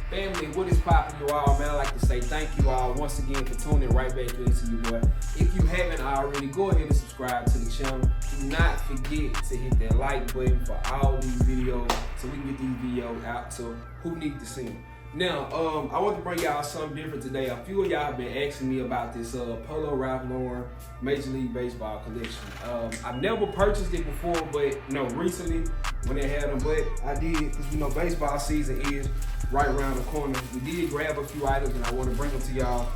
Family, what is poppin', you all, man? I like to say thank you all once again for tuning right back into you, boy. If you haven't already, go ahead and subscribe to the channel. Do not forget to hit that like button for all these videos so we can get these videos out to who need to see them. Now, I want to bring y'all something different today. A few of y'all have been asking me about this poloralphlauren Major League Baseball collection. I've never purchased it before, but recently when they had them, but I did because baseball season is right around the corner. We did grab a few items and I want to bring them to y'all,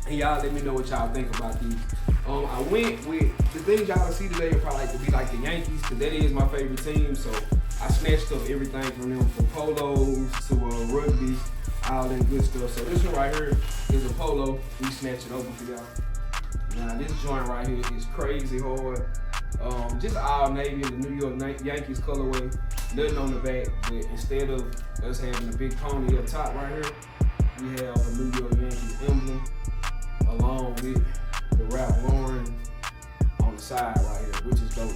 and y'all let me know what y'all think about these. I went with the things y'all see today are probably to be like the Yankees, because that is my favorite team. So I snatched up everything from them, from polos to rugbies, all that good stuff. So this one right here is a polo. We snatched it open for y'all. Now this joint right here is crazy hard. Just all navy in the New York Yankees colorway. Nothing on the back, but instead of us having a big pony up top right here, we have a New York Yankees emblem along with the Ralph Lauren on the side right here, which is dope.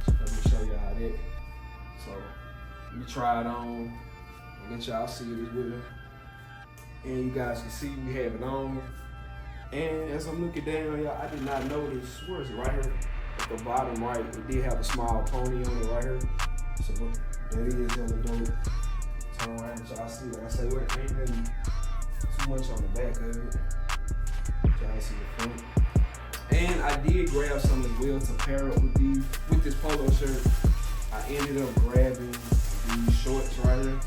Let me show y'all that. So let me try it on and let y'all see it with it. And you guys can see we have it on. And as I'm looking down, y'all, I did not notice, where is it, right here? At the bottom right, it did have a small pony on it right here. So that is hella dope. Turn around and y'all see, like I say, ain't nothing too much on the back of it. Y'all see the front. And I did grab some as well to pair up with this polo shirt. I ended up grabbing these shorts right here.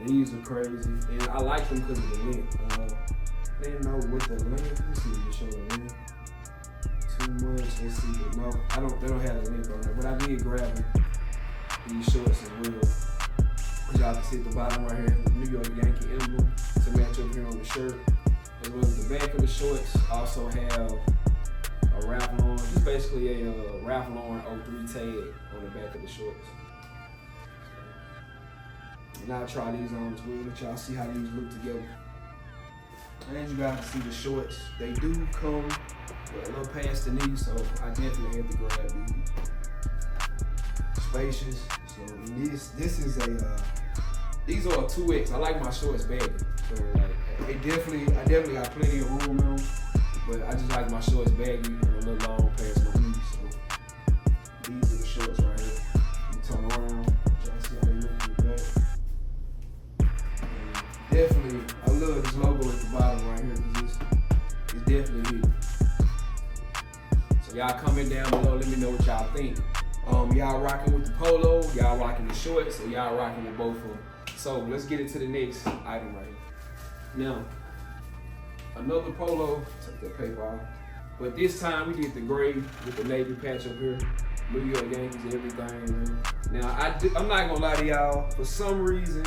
These are crazy, and I like them because of the length. I didn't know what the length. Let's see if they show the length. Too much. Let's see, but no, they don't have the length on there. But I did grab these shorts as well. Y'all can see at the bottom right here, the New York Yankee emblem to match up here on the shirt. As well as the back of the shorts also have a Ralph Lauren, just basically a Ralph Lauren 03 tag on the back of the shorts. And I'll try these on as well, let y'all see how these look together. And as you guys can see, the shorts, they do come with a little past the knee, so I definitely had to grab these. Spacious. So this is these are a 2X. I like my shorts baggy. So like, I definitely got plenty of room in them, but I just like my shorts baggy and a little long past my knees. So these are the shorts right here. You turn around, y'all see how they look in the back. Definitely, I love this logo at the bottom right here because it's definitely hidden. So y'all comment down below, let me know what y'all think. Y'all rocking with the polo, y'all rocking the shorts, or y'all rocking with both of them. So let's get into the next item right here. Now, another polo, take that paper off. But this time we did the gray with the navy patch up here. New York Yankees, everything, man. Now, I'm not gonna lie to y'all, for some reason,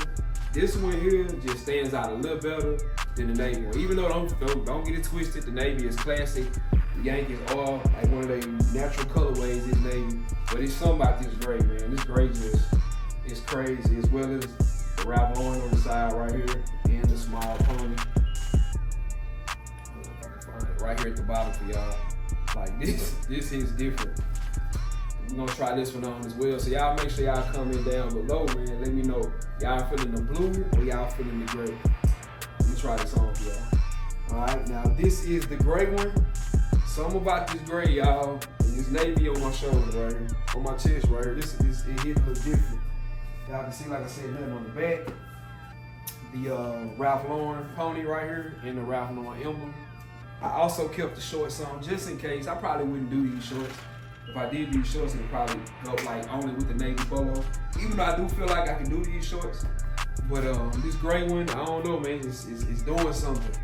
this one here just stands out a little better than the navy one. Even though don't get it twisted, the navy is classic. The Yankees are like one of their natural colorways is navy. But it's something about this gray, man. This gray just is crazy, as well as the Ralph Lauren on the side right here and the small pony. If I can find it right here at the bottom for y'all. Like this is different. We're gonna try this one on as well. So y'all make sure y'all comment down below, man. Let me know, y'all feeling the blue or y'all feeling the gray. Let me try this on for y'all. All right, now this is the gray one. Something about this gray, y'all. And this navy on my shoulder right here, on my chest right here. It hit a little different. Y'all can see, like I said, nothing on the back. The Ralph Lauren pony right here and the Ralph Lauren emblem. I also kept the shorts on just in case. I probably wouldn't do these shorts. If I did these shorts, it'd probably go like only with the navy polo. Even though I do feel like I can do these shorts, but this gray one, I don't know, man, it's doing something.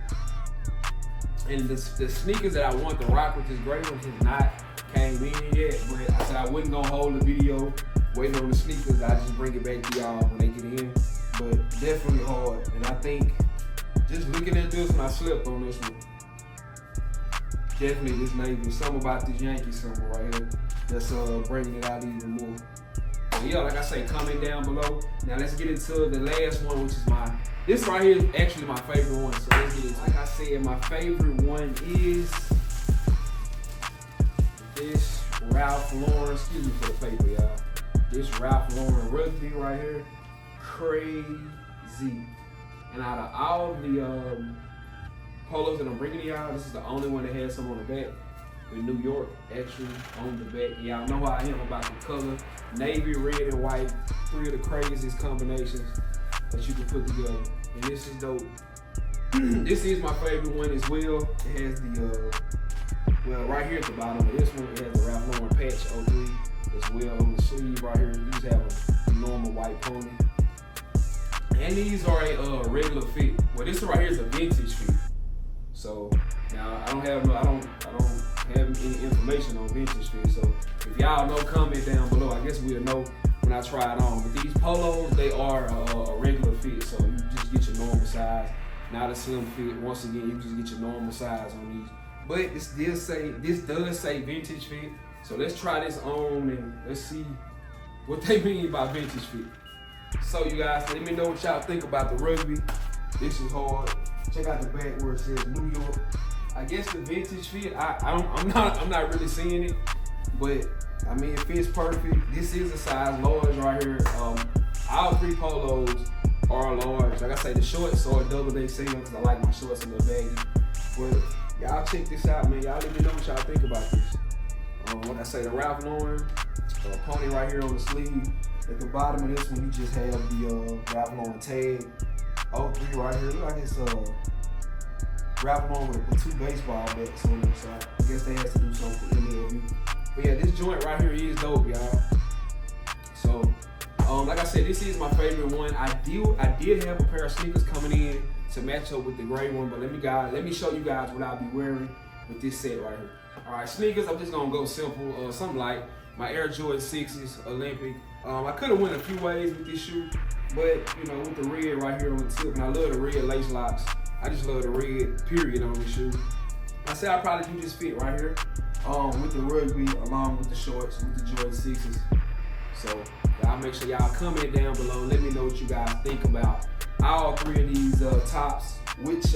And the sneakers that I want to rock with this gray one has not came in yet, but I said I wasn't gonna hold the video waiting on the sneakers. I just bring it back to y'all when they get in. But definitely hard, and I think just looking at this one, I slept on this one. Definitely this navy, something about this Yankee symbol right here that's bringing it out even more. But yeah, like I say, comment down below. Now let's get into the last one, which is this right here is actually my favorite one. So let's get into it. Like I said, my favorite one is this Ralph Lauren, excuse me for the paper, y'all. This Ralph Lauren Rugby right here, crazy. And out of all the polos that I'm bringing to y'all, this is the only one that has some on the back. With New York actually on the back. Y'all know how I am about the color. Navy, red, and white. 3 of the craziest combinations that you can put together. And this is dope. This is my favorite one as well. It has the, well, right here at the bottom of this one, it has the Ralph Lauren patch 03 as well on the sleeve right here. You just have a normal white pony. And these are a regular fit. Well, this one right here is a vintage fit. So now I don't have any information on vintage fit. So if y'all know, comment down below. I guess we'll know when I try it on. But these polos, they are a regular fit. So you just get your normal size, not a slim fit. Once again, you just get your normal size on these. But this does say vintage fit. So let's try this on and let's see what they mean by vintage fit. So you guys, let me know what y'all think about the Rugby. This is hard. Check out the back where it says New York. I guess the vintage fit, I'm not really seeing it, but I mean it fits perfect. This is a size large right here. All 3 polos are large. Like I say, the shorts are double XL because I like my shorts a little baggy. But y'all check this out, man. Y'all let me know what y'all think about this. Like I say, the Ralph Lauren pony right here on the sleeve. At the bottom of this one, you just have the Ralph Lauren tag. 03 right here. Look like it's Ralph Lauren with 2 baseball bats on it. So I guess they had to do something for MLB. But yeah, this joint right here is dope, y'all. So, like I said, this is my favorite one. I did have a pair of sneakers coming in to match up with the gray one, but let me show you guys what I'll be wearing with this set right here. All right, sneakers, I'm just gonna go simple, something like my Air Jordan 6s, Olympic. I could have went a few ways with this shoe, but you know, with the red right here on the tip, and I love the red lace locks. I just love the red period on this shoe. I said I'll probably do this fit right here, with the Rugby, along with the shorts, with the Jordan 6s. So y'all make sure y'all comment down below. Let me know what you guys think about all 3 of these tops. Which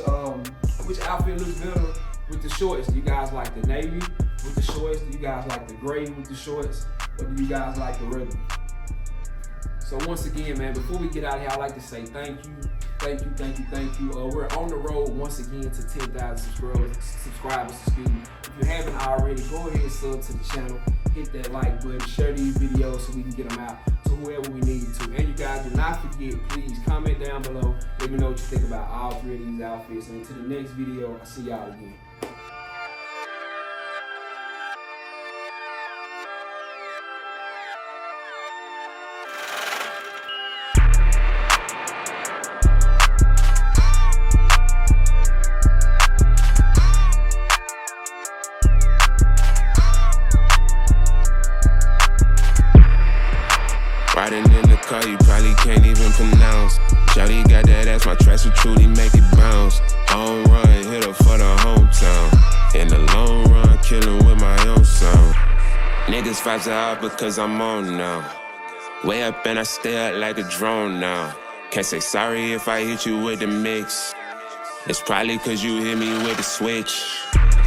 outfit looks better with the shorts? Do you guys like the navy with the shorts? Do you guys like the gray with the shorts? Or do you guys like the Rugby? So once again, man, before we get out of here, I'd like to say thank you. We're on the road once again to 10,000 subscribers. Excuse me. If you haven't already, go ahead and sub to the channel. Hit that like button, share these videos so we can get them out to whoever we need to. And you guys, do not forget, please comment down below. Let me know what you think about all 3 of these outfits. And until the next video, I'll see y'all again. Riding in the car, you probably can't even pronounce. Shawty got that ass, my tracks will truly make it bounce. Home run, hit her for the hometown. In the long run, killing with my own sound. Niggas vibes are out because I'm on now. Way up and I stay up like a drone now. Can't say sorry if I hit you with the mix. It's probably cause you hit me with the switch.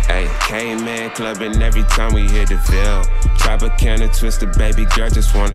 Hey, K-Man clubbing every time we hit the Ville. Tropicana twister, baby girl, just want